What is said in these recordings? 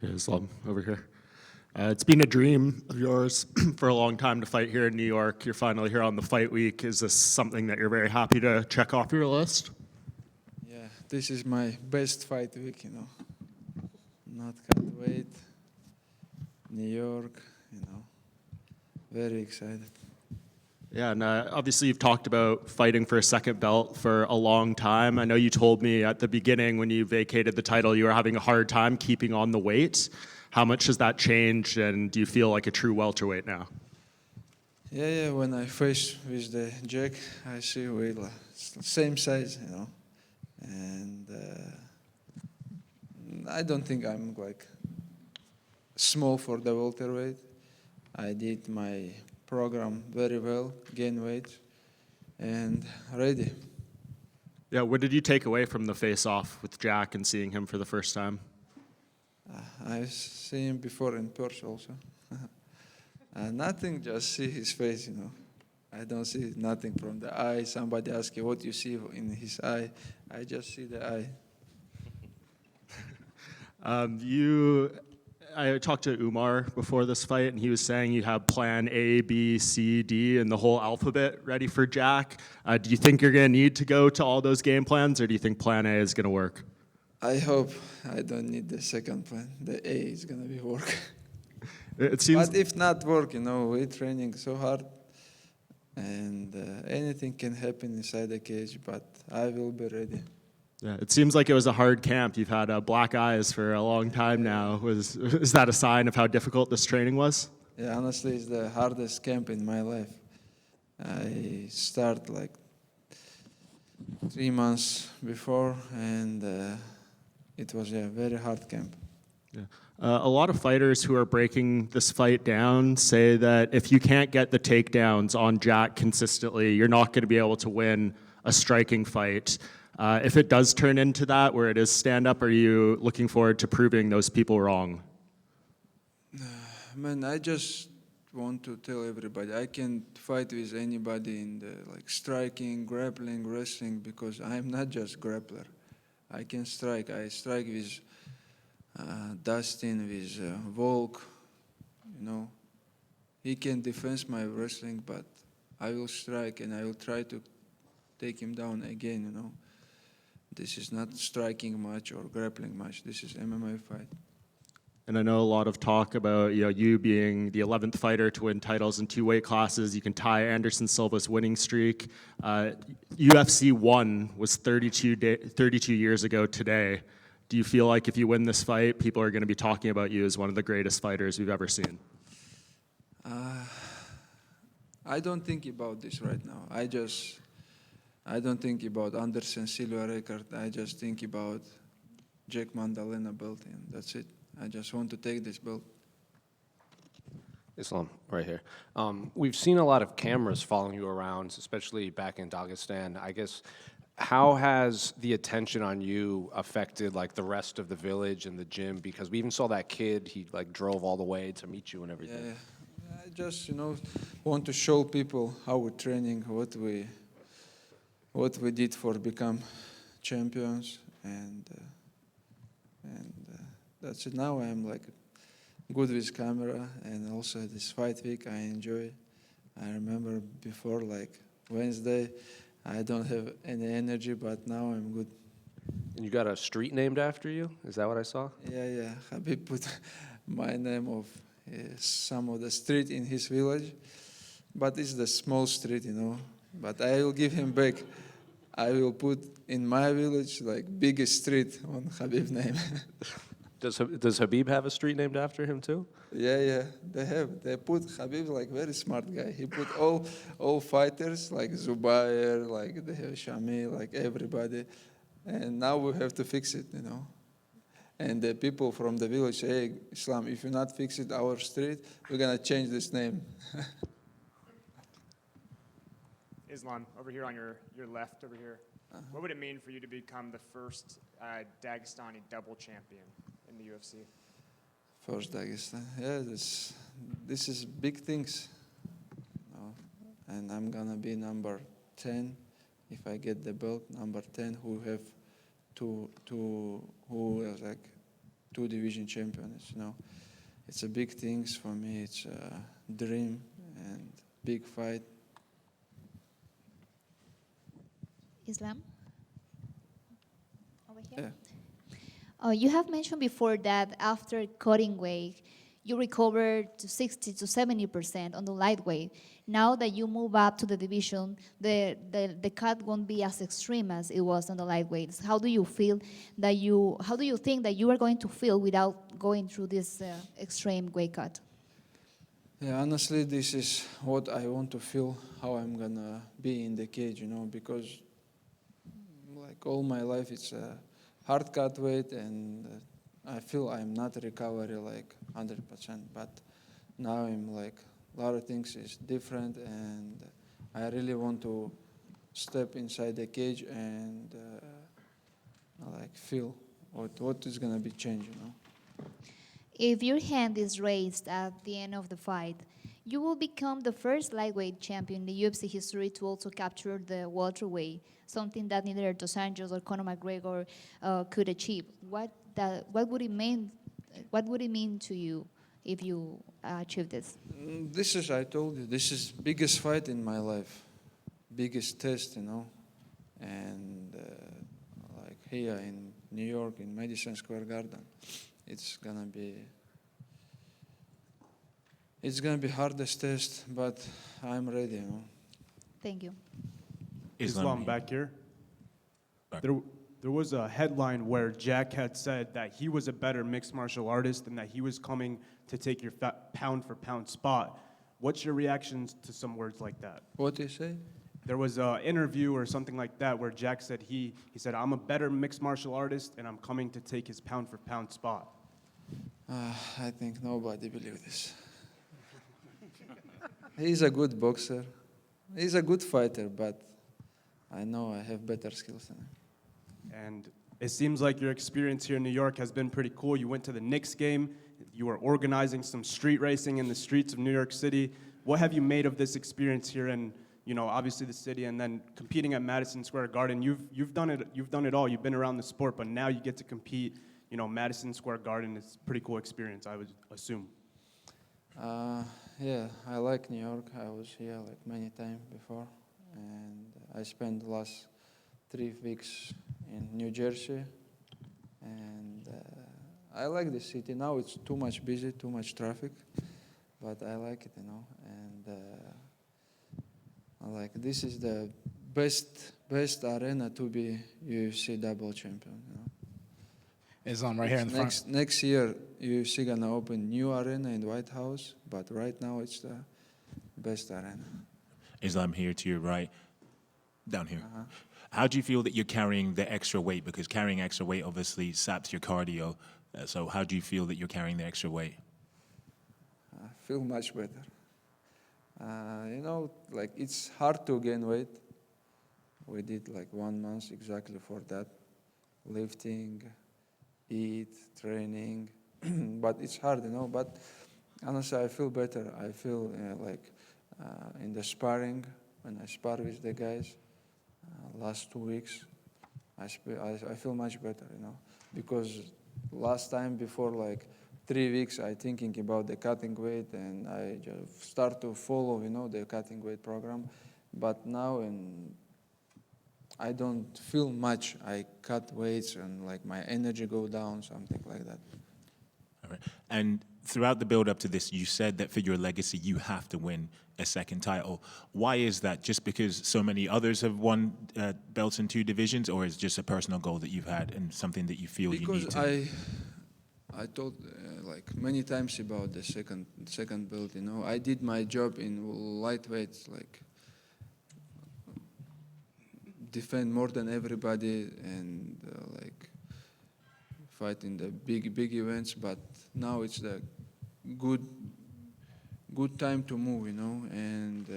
Islam over here. It's been a dream of yours for a long time to fight here in New York. You're finally here on the fight week. Is this something that you're very happy to check off your list? Yeah, this is my best fight week, Not cut weight, New York, Very excited. Yeah, and obviously you've talked about fighting for a second belt for a long time. I know you told me at the beginning when you vacated the title you were having a hard time keeping on the weight. How much has that changed, and do you feel like a true welterweight now? Yeah, when I face with the Jack, I see we same size, And I don't think I'm small for the welterweight. I did my program very well, gain weight, and ready. Yeah, what did you take away from the face-off with Jack and seeing him for the first time? I've seen him before in person also. Nothing, just see his face, I don't see nothing from the eye. Somebody asks you what you see in his eye. I just see the eye. I talked to Umar before this fight, and he was saying you have plan A, B, C, D, and the whole alphabet ready for Jack. Do you think you're going to need to go to all those game plans, or do you think plan A is going to work? I hope I don't need the second plan. The A is going to be work. It seems. But if not work, we're training so hard, and anything can happen inside the cage, but I will be ready. Yeah, it seems like it was a hard camp. You've had black eyes for a long time now. Is that a sign of how difficult this training was? Yeah, honestly, it's the hardest camp in my life. I start 3 months before, and it was a very hard camp. Yeah. A lot of fighters who are breaking this fight down say that if you can't get the takedowns on Jack consistently, you're not going to be able to win a striking fight. If it does turn into that, where it is stand-up, are you looking forward to proving those people wrong? Man, I just want to tell everybody I can fight with anybody in the striking, grappling, wrestling, because I'm not just grappler. I can strike. I strike with Dustin, with Volk. He can defend my wrestling, but I will strike and I will try to take him down again. This is not striking match or grappling match. This is MMA fight. And I know a lot of talk about you being the 11th fighter to win titles in 2 weight classes. You can tie Anderson Silva's winning streak. UFC 1 was 32 years ago today. Do you feel like if you win this fight, people are going to be talking about you as one of the greatest fighters we've ever seen? I don't think about this right now. I don't think about Anderson Silva record. I just think about Jack Maddalena belt, and that's it. I just want to take this belt. Islam, right here. We've seen a lot of cameras following you around, especially back in Dagestan. I guess, how has the attention on you affected the rest of the village and the gym? Because we even saw that kid, he drove all the way to meet you and everything. Yeah. I just, want to show people how we're training, what we did for become champions, and that's it. Now I'm good with camera, and also this fight week I enjoy. I remember before Wednesday, I don't have any energy, but now I'm good. And you got a street named after you? Is that what I saw? Yeah. Habib put my name of some of the street in his village, but it's the small street, But I will give him back. I will put in my village biggest street on Habib's name. Does Habib have a street named after him too? Yeah, they have. They put Habib very smart guy. He put all fighters Zubair, they have Shami, everybody, and now we have to fix it, And the people from the village say, hey, Islam, if you not fix it our street, we're gonna change this name. Islam, over here on your left over here. What would it mean for you to become the first Dagestani double champion in the UFC? First Dagestan. Yeah, this is big things. And I'm gonna be number 10 if I get the belt. Number 10 who have who two division champions. You know, it's a big things for me. It's a dream and big fight. Islam? Over here? Yeah. You have mentioned before that after cutting weight, you recovered to 60 to 70% on the lightweight. Now that you move up to the division, the cut won't be as extreme as it was on the lightweights. How do you think that you are going to feel without going through this extreme weight cut? Yeah, honestly, this is what I want to feel, how I'm gonna be in the cage, you know, because like all my life it's a hard cut weight, and I feel I'm not recovery like 100%, but now I'm like a lot of things is different, and I really want to step inside the cage and like feel what is gonna be changed, you know. If your hand is raised at the end of the fight, you will become the first lightweight champion in the UFC history to also capture the welterweight, something that neither Dos Anjos or Conor McGregor could achieve. What would it mean? What would it mean to you if you achieve this? This is, I told you, this is biggest fight in my life, biggest test, you know, and like here in New York, in Madison Square Garden, it's gonna be hardest test, but I'm ready, you know. Thank you. Islam back here. Back. There was a headline where Jack had said that he was a better mixed martial artist and that he was coming to take your pound for pound spot. What's your reactions to some words like that? What do you say? There was an interview or something like that where Jack said he said, I'm a better mixed martial artist and I'm coming to take his pound for pound spot. I think nobody believes this. He's a good boxer. He's a good fighter, but I know I have better skills than him. And it seems like your experience here in New York has been pretty cool. You went to the Knicks game. You were organizing some street racing in the streets of New York City. What have you made of this experience here in, obviously the city, and then competing at Madison Square Garden? You've done it all. You've been around the sport, but now you get to compete. Madison Square Garden is a pretty cool experience, I would assume. Yeah, I like New York. I was here like many times before, and I spent the last 3 weeks in New Jersey, and I like the city. Now it's too much busy, too much traffic, but I like it, and I like this is the best arena to be UFC double champion. Islam right here in the front. Next year, UFC gonna open new arena in White House, but right now it's the best arena. Islam here to your right, down here. How do you feel that you're carrying the extra weight? Because carrying extra weight obviously saps your cardio. So how do you feel that you're carrying the extra weight? I feel much better. Like it's hard to gain weight. We did like 1 month exactly for that, lifting, eat, training, but it's hard, But honestly, I feel better. I feel in the sparring, when I spar with the guys, last 2 weeks, I feel much better, Because last time before like 3 weeks, I thinking about the cutting weight, and I just start to follow, the cutting weight program. But now I don't feel much. I cut weights and like my energy go down, something like that. All right. And throughout the build up to this, you said that for your legacy, you have to win a second title. Why is that? Just because so many others have won belts in 2 divisions, or is it just a personal goal that you've had and something that you feel you need to? Because I thought like many times about the second belt. I did my job in lightweights, like defend more than everybody and like fight in the big events. But now it's the good time to move, and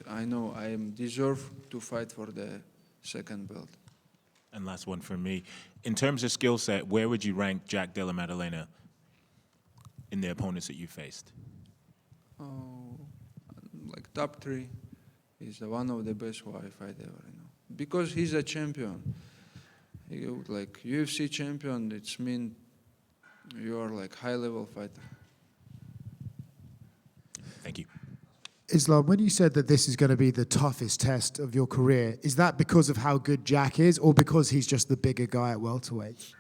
I know I deserve to fight for the second belt. And last one for me. In terms of skill set, where would you rank Jack Della Maddalena in the opponents that you faced? Oh, like top 3. He's one of the best who I fight ever, Because he's a champion. Like UFC champion, it's mean you are like high-level fighter. Thank you. Islam, when you said that this is going to be the toughest test of your career, is that because of how good Jack is or because he's just the bigger guy at welterweight?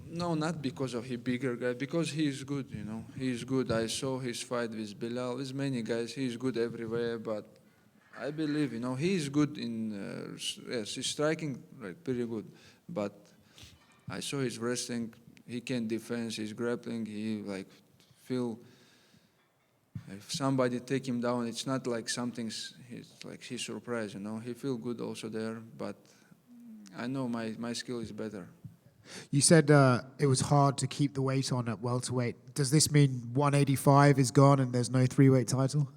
No, not because of he bigger guy, because he is good, you know. He is good. I saw his fight with Bilal, with many guys. He is good everywhere, but I believe, you know, he is good in, yes, he's striking like pretty good. But I saw his wrestling, he can defend, his grappling, he like feel, if somebody take him down, it's not like something's, he's surprised, you know. He feel good also there, but I know my skill is better. You said it was hard to keep the weight on at welterweight. Does this mean 185 is gone and there's no three-weight title?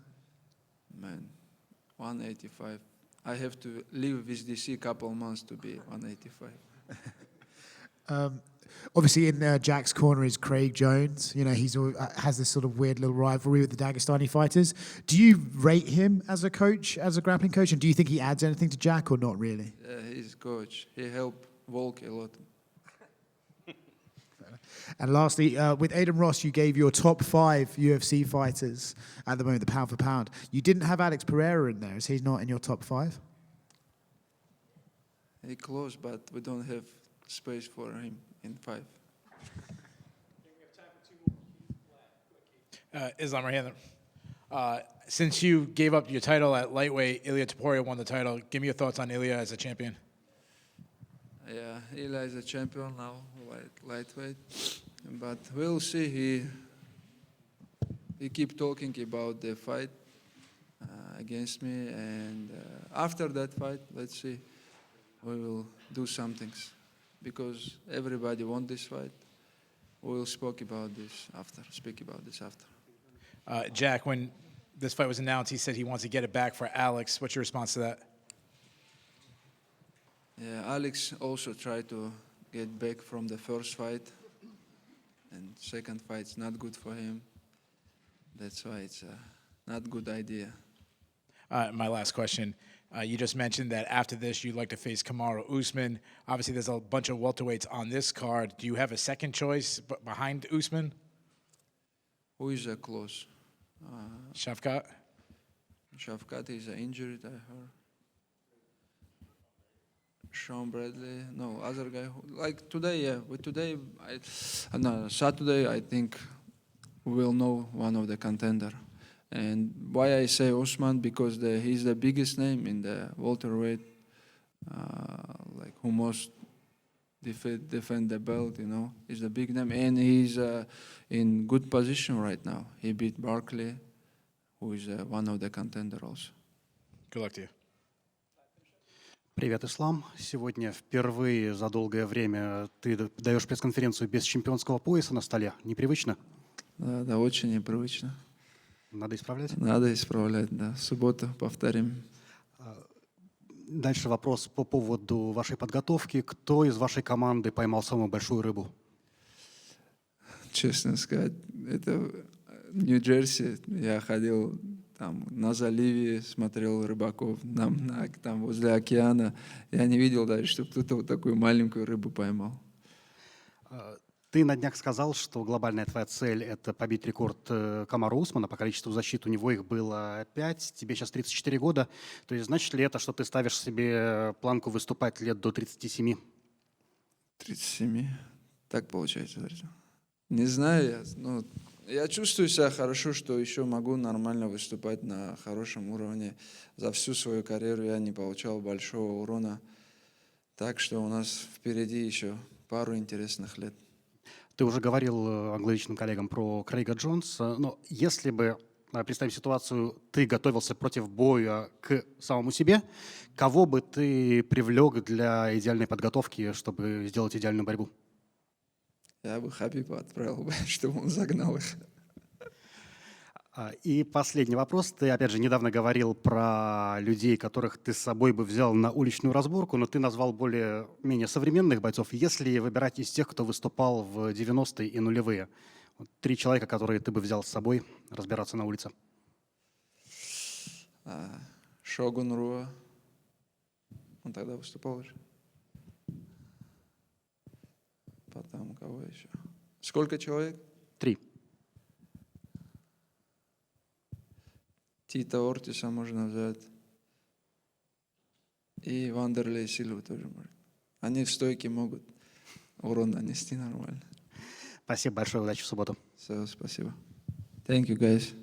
Man, 185. I have to live with DC a couple months to be 185. Obviously, in Jack's corner is Craig Jones. You know, he's has this sort of weird little rivalry with the Dagestani fighters. Do you rate him as a coach, as a grappling coach, and do you think he adds anything to Jack or not really? Yeah, he's coach. He helped Volk a lot. And lastly, with Adem Ross, you gave your top 5 UFC fighters at the moment, the pound for pound. You didn't have Alex Pereira in there. Is he not in your top 5? He close, but we don't have space for him in 5. Islam Rahan. Since you gave up your title at lightweight, Ilia Topuria won the title. Give me your thoughts on Ilia as a champion. Yeah, Ilia is a champion now, lightweight. But we'll see. He keep talking about the fight against me, and after that fight, let's see. We will do some things because everybody want this fight. We will speak about this after. Jack, when this fight was announced, he said he wants to get it back for Alex. What's your response to that? Yeah, Alex also tried to get back from the first fight, and second fight's not good for him. That's why it's not a good idea. My last question. You just mentioned that after this, you'd like to face Kamaru Usman. Obviously, there's a bunch of welterweights on this card. Do you have a second choice behind Usman? Who is close? Shavkat? Shavkat is injured, I heard. Sean Bradley, no, other guy. Like today, yeah. But today, Saturday, I think we will know one of the contender. And why I say Usman, because he's the biggest name in the welterweight, like who most defend the belt, you know. He's the big name, and he's in good position right now. He beat Barkley, who is one of the contender also. Good luck to you. Привет, Ислам. Сегодня впервые за долгое время ты даешь пресс-конференцию без чемпионского пояса на столе. Непривычно? Да, очень непривычно. Надо исправлять? Надо исправлять, да. В субботу повторим. Дальше вопрос по поводу вашей подготовки. Кто из вашей команды поймал самую большую рыбу? Честно сказать, это в Нью-Джерси. Я ходил там на заливе, смотрел рыбаков там возле океана. Я не видел даже, чтобы кто-то вот такую маленькую рыбу поймал. Ты на днях сказал, что глобальная твоя цель – это побить рекорд Камару Усмана. По количеству защит у него их было 5, тебе сейчас 34 года. То есть значит ли это, что ты ставишь себе планку выступать лет до 37? 37? Так получается. Не знаю, я чувствую себя хорошо, что еще могу нормально выступать на хорошем уровне. За всю свою карьеру я не получал большого урона. Так что у нас впереди еще пару интересных лет. Ты уже говорил англоязычным коллегам про Крейга Джонса, но если бы, представим ситуацию, ты готовился против боя к самому себе, кого бы ты привлек для идеальной подготовки, чтобы сделать идеальную борьбу? Я бы Хабиба отправил, чтобы он загнал их. И последний вопрос. Ты, опять же, недавно говорил про людей, которых ты с собой бы взял на уличную разборку, но ты назвал более-менее современных бойцов. Если выбирать из тех, кто выступал в 90-е и нулевые, 3 человека, которые ты бы взял с собой разбираться на улице. Шогун Руа. Он тогда выступал уже. Потом кого еще? Сколько человек? 3. Тита Ортиса можно взять. И Вандерлей Силу тоже может. Они в стойке могут урон нанести нормально. Спасибо большое, удачи в субботу. Все, спасибо. Thank you, guys.